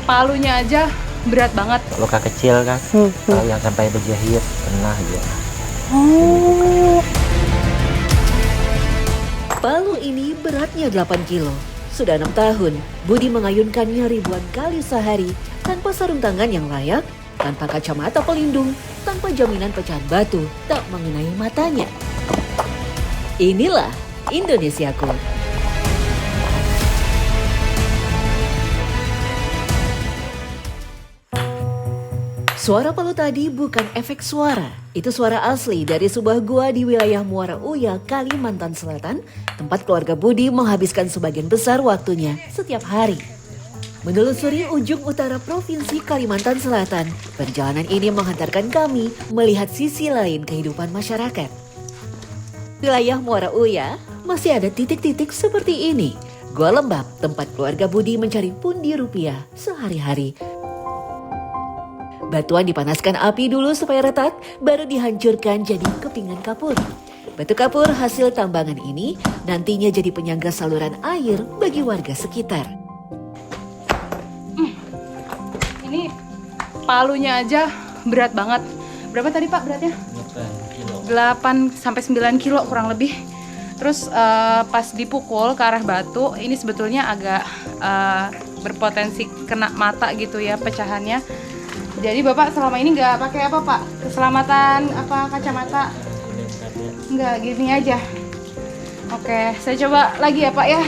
palunya aja berat banget. Luka kecil kan, kalau yang sampai berjahit pernah juga. Oh. Palu ini beratnya 8 kilo. Sudah 6 tahun, Budi mengayunkannya ribuan kali sehari tanpa sarung tangan yang layak, tanpa kacamata pelindung, tanpa jaminan pecahan batu tak mengenai matanya. Inilah Indonesiaku. Suara palu tadi bukan efek suara. Itu suara asli dari sebuah gua di wilayah Muara Uya, Kalimantan Selatan, tempat keluarga Budi menghabiskan sebagian besar waktunya setiap hari. Menelusuri ujung utara Provinsi Kalimantan Selatan, perjalanan ini menghantarkan kami melihat sisi lain kehidupan masyarakat. Wilayah Muara Uya masih ada titik-titik seperti ini. Gua Lembab, tempat keluarga Budi mencari pundi rupiah sehari-hari. Batuan dipanaskan api dulu supaya retak, baru dihancurkan jadi kepingan kapur. Batu kapur hasil tambangan ini nantinya jadi penyangga saluran air bagi warga sekitar. Ini palunya aja berat banget. Berapa tadi Pak beratnya? 8 sampai 9 kilo kurang lebih. Terus pas dipukul ke arah batu, ini sebetulnya agak berpotensi kena mata gitu ya pecahannya. Jadi Bapak selama ini nggak pakai apa Pak? Keselamatan apa kacamata? Nggak, gini aja. Oke, saya coba lagi ya Pak ya.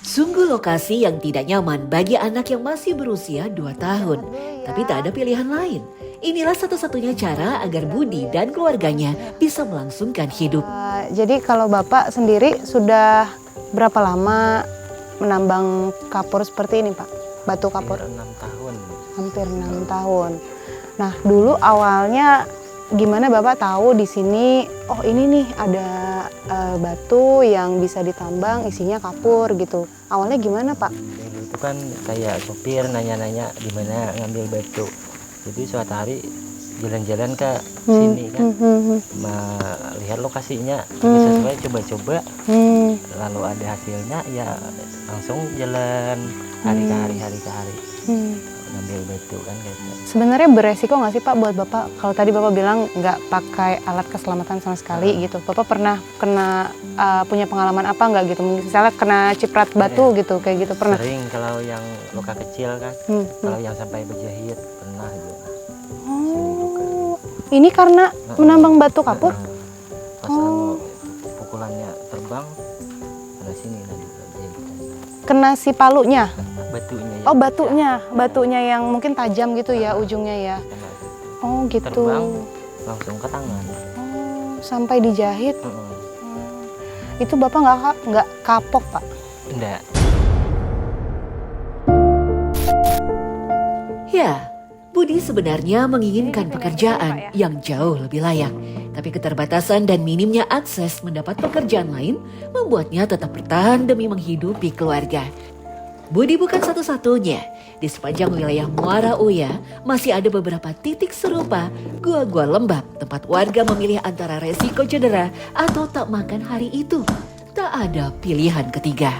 Sungguh lokasi yang tidak nyaman bagi anak yang masih berusia 2 tahun. Tapi tak ada pilihan lain. Inilah satu-satunya cara agar Budi dan keluarganya bisa melangsungkan hidup. Jadi kalau Bapak sendiri sudah berapa lama menambang kapur seperti ini Pak? Batu kapur? 6 tahun. Hampir 6 tahun. Nah dulu awalnya gimana Bapak tahu di sini, oh ini nih ada batu yang bisa ditambang isinya kapur gitu. Awalnya gimana Pak? Dulu itu kan kayak sopir nanya-nanya di mana ngambil batu. Jadi suatu hari jalan-jalan ke sini kan, melihat lokasinya sesuai, coba-coba, lalu ada hasilnya ya langsung jalan hari ke hari ngambil batu kan gitu. Sebenarnya beresiko nggak sih Pak buat Bapak? Kalau tadi Bapak bilang nggak pakai alat keselamatan sama sekali gitu. Bapak pernah kena punya pengalaman apa nggak gitu? Misalnya kena ciprat batu gitu, kayak gitu pernah? Sering kalau yang luka kecil kan, kalau yang sampai berjahit pernah juga. Oh, ini karena menambang batu kapur? Pas lalu pukulannya terbang, pada sini tadi berjahit. Kena si palunya? Batunya. Oh batunya yang mungkin tajam gitu ya ujungnya ya? Oh gitu. Terbang langsung ke tangan. Oh, sampai dijahit? Itu Bapak nggak kapok Pak? Enggak. Ya, Budi sebenarnya menginginkan pekerjaan yang jauh lebih layak. Tapi keterbatasan dan minimnya akses mendapat pekerjaan lain membuatnya tetap bertahan demi menghidupi keluarga. Budi bukan satu-satunya. Di sepanjang wilayah Muara Uya masih ada beberapa titik serupa gua-gua lembab tempat warga memilih antara resiko cedera atau tak makan hari itu. Tak ada pilihan ketiga.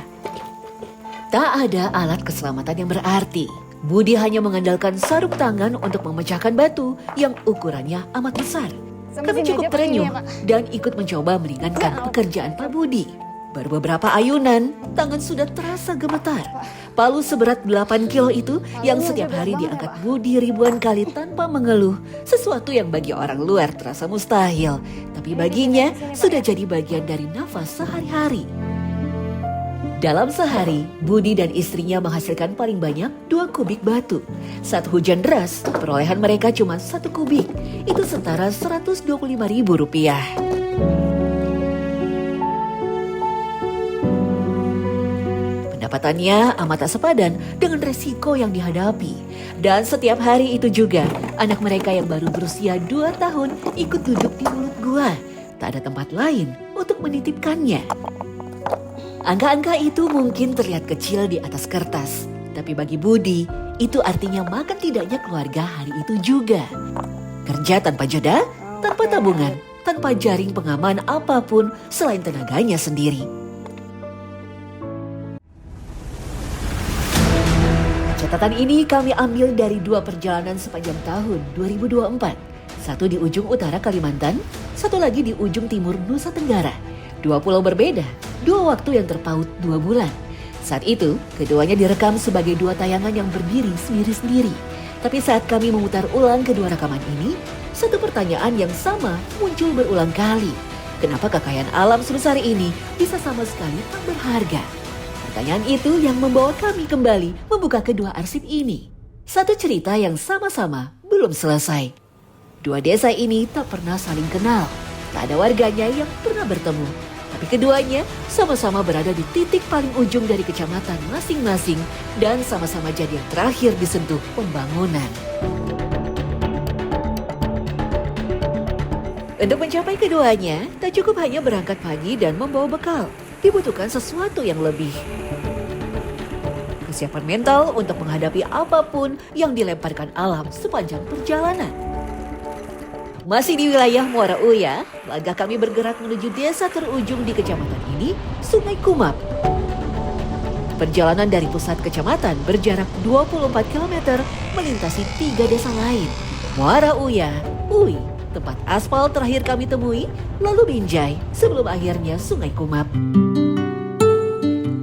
Tak ada alat keselamatan yang berarti. Budi hanya mengandalkan sarung tangan untuk memecahkan batu yang ukurannya amat besar. Kami cukup terenyuh dan ikut mencoba meringankan pekerjaan Pak Budi. Baru beberapa ayunan, tangan sudah terasa gemetar. Palu seberat 8 kilo itu yang setiap hari diangkat Budi ribuan kali tanpa mengeluh. Sesuatu yang bagi orang luar terasa mustahil. Tapi baginya sudah jadi bagian dari nafas sehari-hari. Dalam sehari, Budi dan istrinya menghasilkan paling banyak 2 kubik batu. Saat hujan deras, perolehan mereka cuma 1 kubik. Itu setara Rp125.000. Pendapatannya amat tak sepadan dengan resiko yang dihadapi. Dan setiap hari itu juga, anak mereka yang baru berusia 2 tahun ikut duduk di mulut gua. Tak ada tempat lain untuk menitipkannya. Angka-angka itu mungkin terlihat kecil di atas kertas. Tapi bagi Budi, itu artinya makan tidaknya keluarga hari itu juga. Kerja tanpa jeda, tanpa tabungan, tanpa jaring pengaman apapun selain tenaganya sendiri. Catatan ini kami ambil dari 2 perjalanan sepanjang tahun 2024. Satu di ujung utara Kalimantan, satu lagi di ujung timur Nusa Tenggara. 2 pulau berbeda, 2 waktu yang terpaut 2 bulan. Saat itu, keduanya direkam sebagai 2 tayangan yang berdiri sendiri-sendiri. Tapi saat kami memutar ulang kedua rekaman ini, satu pertanyaan yang sama muncul berulang kali. Kenapa kekayaan alam sebesar ini bisa sama sekali tak berharga? Pertanyaan itu yang membawa kami kembali membuka kedua arsip ini. Satu cerita yang sama-sama belum selesai. 2 desa ini tak pernah saling kenal. Tak ada warganya yang pernah bertemu. Tapi keduanya sama-sama berada di titik paling ujung dari kecamatan masing-masing dan sama-sama jadi yang terakhir disentuh pembangunan. Untuk mencapai keduanya, tak cukup hanya berangkat pagi dan membawa bekal. Dibutuhkan sesuatu yang lebih. Kesiapan mental untuk menghadapi apapun yang dilemparkan alam sepanjang perjalanan. Masih di wilayah Muara Uya, langkah kami bergerak menuju desa terujung di kecamatan ini, Sungai Kumap. Perjalanan dari pusat kecamatan berjarak 24 km melintasi 3 desa lain. Muara Uya, Ui, tempat aspal terakhir kami temui, lalu Binjai, sebelum akhirnya Sungai Kumap.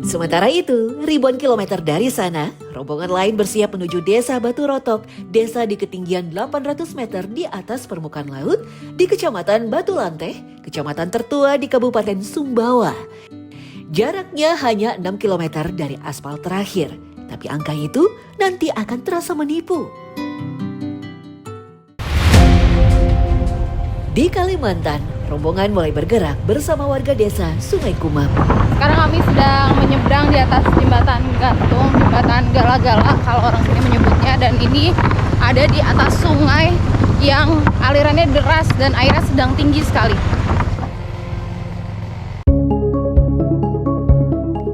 Sementara itu, ribuan kilometer dari sana, rombongan lain bersiap menuju desa Batu Rotok, desa di ketinggian 800 meter di atas permukaan laut, di kecamatan Batu Lanteh, kecamatan tertua di Kabupaten Sumbawa. Jaraknya hanya 6 km dari aspal terakhir, tapi angka itu nanti akan terasa menipu. Di Kalimantan, rombongan mulai bergerak bersama warga desa Sungai Kumap. Sekarang kami sedang menyeberang di atas jembatan gantung, jembatan Gala-Gala kalau orang sini menyebutnya, dan ini ada di atas sungai yang alirannya deras dan airnya sedang tinggi sekali.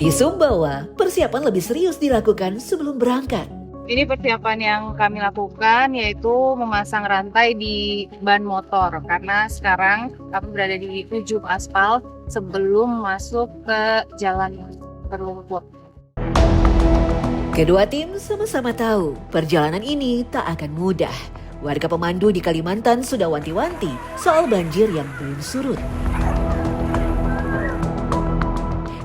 Di Sumbawa, persiapan lebih serius dilakukan sebelum berangkat. Ini persiapan yang kami lakukan yaitu memasang rantai di ban motor, karena sekarang kami berada di ujung aspal sebelum masuk ke jalan berlumpur. Kedua tim sama-sama tahu perjalanan ini tak akan mudah. Warga pemandu di Kalimantan sudah wanti-wanti soal banjir yang belum surut.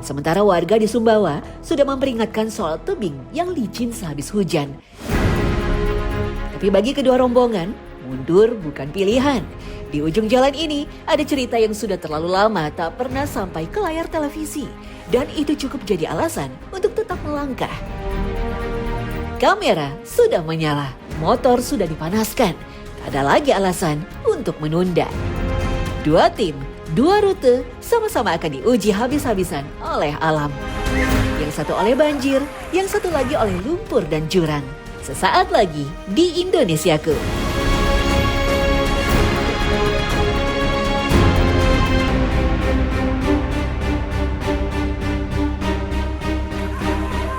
Sementara warga di Sumbawa sudah memperingatkan soal tebing yang licin sehabis hujan. Tapi bagi kedua rombongan, mundur bukan pilihan. Di ujung jalan ini ada cerita yang sudah terlalu lama tak pernah sampai ke layar televisi. Dan itu cukup jadi alasan untuk tetap melangkah. Kamera sudah menyala, motor sudah dipanaskan. Tak ada lagi alasan untuk menunda. 2 tim, 2 rute sama-sama akan diuji habis-habisan oleh alam. Yang satu oleh banjir, yang satu lagi oleh lumpur dan jurang. Sesaat lagi di Indonesiaku.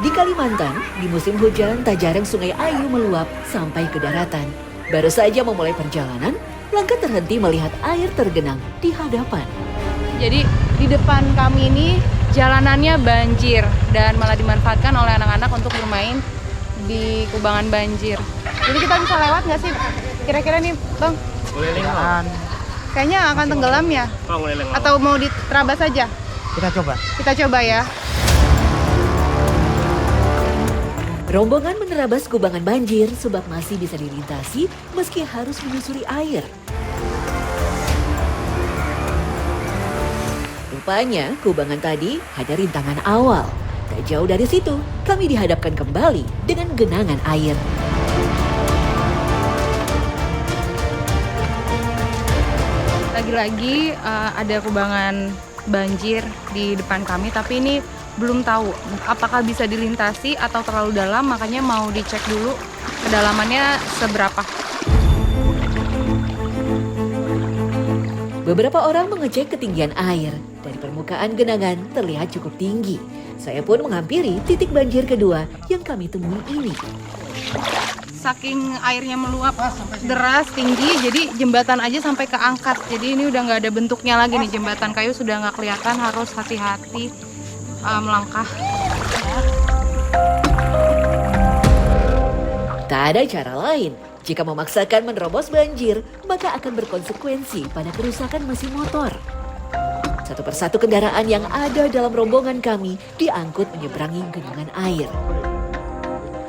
Di Kalimantan, di musim hujan tak jarang Sungai Ayu meluap sampai ke daratan. Baru saja memulai perjalanan, langkah terhenti melihat air tergenang di hadapan. Jadi di depan kami ini jalanannya banjir dan malah dimanfaatkan oleh anak-anak untuk bermain di kubangan banjir. Jadi kita bisa lewat nggak sih kira-kira nih Bang? Boleh lewat. Kayaknya akan tenggelam ya? Atau mau diterabas saja? Kita coba. Kita coba ya. Rombongan menerabas kubangan banjir sebab masih bisa dilintasi meski harus menyusuri air. Rupanya kubangan tadi hanya rintangan awal. Tak jauh dari situ, kami dihadapkan kembali dengan genangan air. Lagi-lagi ada kubangan banjir di depan kami, tapi ini belum tahu apakah bisa dilintasi atau terlalu dalam, makanya mau dicek dulu kedalamannya seberapa. Beberapa orang mengecek ketinggian air. Dari permukaan genangan terlihat cukup tinggi. Saya pun menghampiri titik banjir kedua yang kami temui ini. Saking airnya meluap deras tinggi, jadi jembatan aja sampai keangkat. Jadi ini udah nggak ada bentuknya lagi nih, jembatan kayu sudah nggak kelihatan, harus hati-hati melangkah. Tak ada cara lain. Jika memaksakan menerobos banjir, maka akan berkonsekuensi pada kerusakan mesin motor. Satu persatu kendaraan yang ada dalam rombongan kami diangkut menyeberangi genangan air.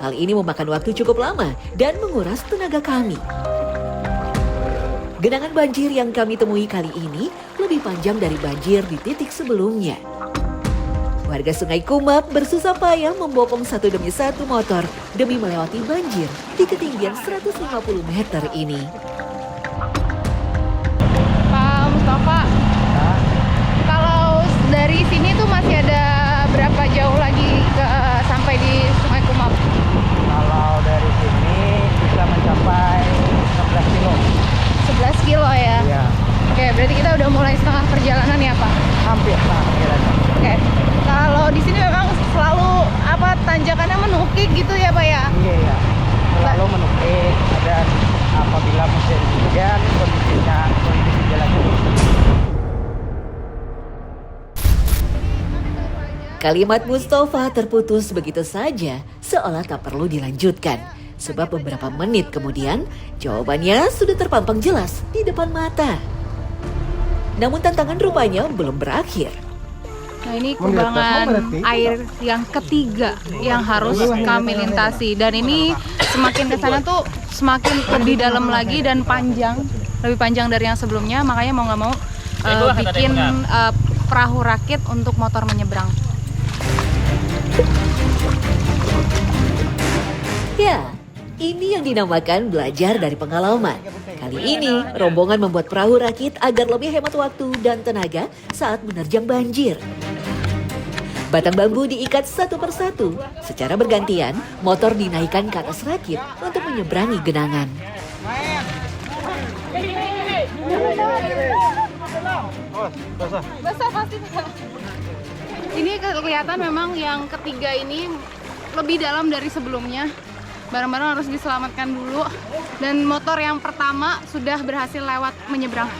Hal ini memakan waktu cukup lama dan menguras tenaga kami. Genangan banjir yang kami temui kali ini lebih panjang dari banjir di titik sebelumnya. Warga Sungai Kumap bersusah payah membopong satu demi satu motor demi melewati banjir di ketinggian 150 meter ini. Pak Mustafa, kalau dari sini tuh masih ada berapa jauh lagi sampai di Sungai Kumap? Kalau dari sini bisa mencapai 11 kilo. 11 kilo ya? Iya, Oke, berarti kita udah mulai setengah perjalanan ya Pak? hampir setengah perjalanan. Oke, kalau di sini memang selalu tanjakannya menukik gitu ya Pak ya? Iya, iya. Selalu menukik dan apabila musim hujan kondisi jalannya buruk. Kalimat Mustafa terputus begitu saja, seolah tak perlu dilanjutkan. Sebab beberapa menit kemudian, jawabannya sudah terpampang jelas di depan mata. Namun tantangan rupanya belum berakhir. Nah ini kubangan air yang ketiga yang harus kami lintasi. Dan ini semakin ke sana tuh semakin lebih dalam lagi dan panjang. Lebih panjang dari yang sebelumnya, makanya mau nggak mau bikin perahu rakit untuk motor menyeberang. Ya, ini yang dinamakan belajar dari pengalaman. Kali ini, rombongan membuat perahu rakit agar lebih hemat waktu dan tenaga saat menerjang banjir. Batang bambu diikat satu persatu. Secara bergantian, motor dinaikkan ke atas rakit untuk menyeberangi genangan. Basah pasti Pak. Ini kelihatan memang yang ketiga ini lebih dalam dari sebelumnya. Barang-barang harus diselamatkan dulu. Dan motor yang pertama sudah berhasil lewat menyeberang.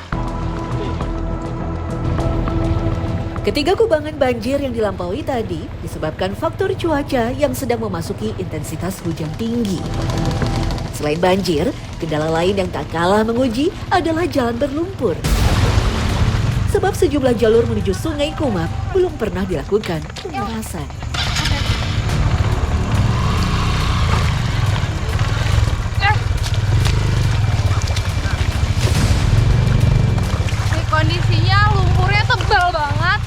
Ketiga kubangan banjir yang dilampaui tadi disebabkan faktor cuaca yang sedang memasuki intensitas hujan tinggi. Selain banjir, kendala lain yang tak kalah menguji adalah jalan berlumpur. Sebab sejumlah jalur menuju Sungai Kumap belum pernah dilakukan pemerasan. Ini kondisinya lumpurnya tebal banget.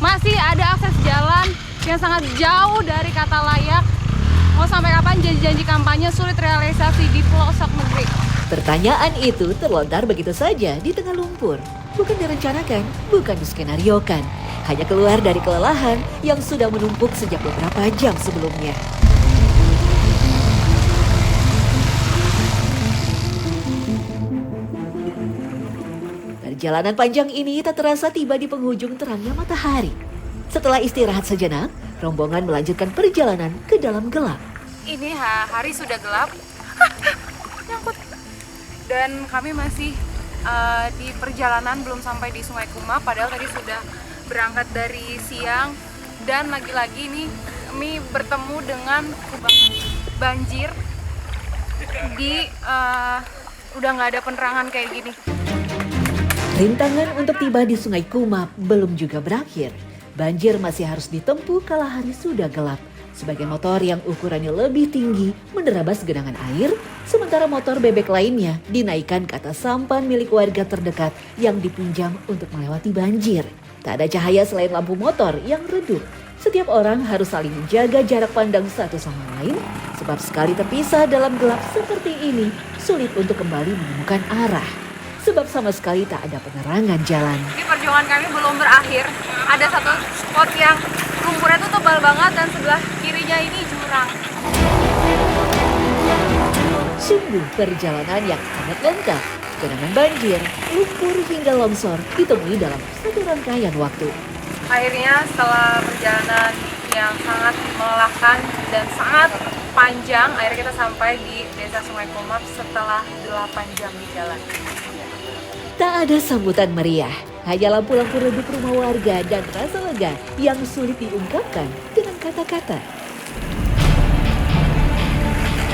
Masih ada akses jalan yang sangat jauh dari kata layak. Mau sampai kapan janji-janji kampanye sulit realisasi di pelosok negeri? Pertanyaan itu terlontar begitu saja di tengah lumpur. Bukan direncanakan, bukan diskenariokan. Hanya keluar dari kelelahan yang sudah menumpuk sejak beberapa jam sebelumnya. Perjalanan panjang ini tak terasa tiba di penghujung terangnya matahari. Setelah istirahat sejenak, rombongan melanjutkan perjalanan ke dalam gelap. Ini hari sudah gelap. Nyangkut. Dan kami masih di perjalanan belum sampai di Sungai Kumap, padahal tadi sudah berangkat dari siang. Dan lagi-lagi nih kami bertemu dengan kubangan banjir di udah nggak ada penerangan kayak gini. Rintangan untuk tiba di Sungai Kumap belum juga berakhir. Banjir masih harus ditempuh kala hari sudah gelap. Sebagian motor yang ukurannya lebih tinggi menerabas genangan air, sementara motor bebek lainnya dinaikkan ke atas sampan milik warga terdekat yang dipinjam untuk melewati banjir. Tak ada cahaya selain lampu motor yang redup. Setiap orang harus saling menjaga jarak pandang satu sama lain, sebab sekali terpisah dalam gelap seperti ini, sulit untuk kembali menemukan arah. Sebab sama sekali tak ada penerangan jalan. Ini perjuangan kami belum berakhir. Ada satu spot yang lumpurnya tuh tebal banget dan sebelah kirinya ini jurang. Sungguh perjalanan yang sangat lengkap. Genangan banjir, lumpur hingga longsor ditemui dalam satu rangkaian waktu. Akhirnya setelah perjalanan yang sangat melelahkan dan sangat panjang, akhirnya kita sampai di Desa Sungai Kumap setelah 8 jam di jalan. Tak ada sambutan meriah, hanya lampu-lampu redup rumah warga dan rasa lega yang sulit diungkapkan dengan kata-kata.